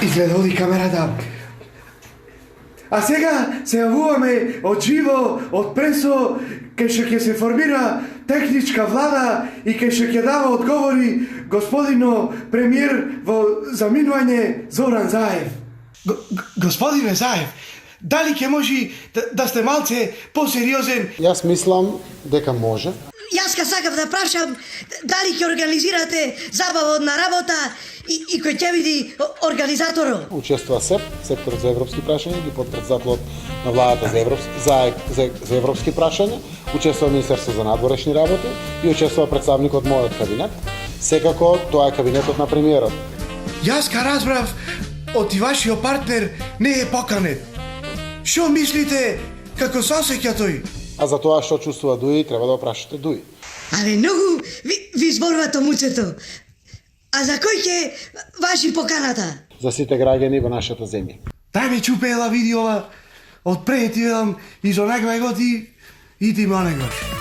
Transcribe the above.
Изгледа оди камерата. А сега се јавуваме од живо, од пресо, кај што ќе се формира техничка влада и кај што ќе дава одговори господино премиер во заминување Зоран Заев. Господине Заев, дали ќе може да сте малце посериозен? Јас мислам дека може. Јас сакав да прашам дали ќе организирате забава од на работа и кој ќе види организаторот. Учествува СЕП, секторот за европски прашања, ги подпредседателот на владата за европски прашања, учествува Министерство за надворешни работи и учествува представникот мојот кабинет. Секако тоа е кабинетот на премиерот. Јас разбрав од и вашиот партнер не е поканет. Што мислите како се осеќа тој? А за тоа што чувствува Дуи, треба да прашате Дуи. Але многу ви зборувате муцето. А за кој ќе ваши поканата? За сите граѓани во нашата земја. Дај ме чупела видеова од пред и за некој готи и ти ма негош.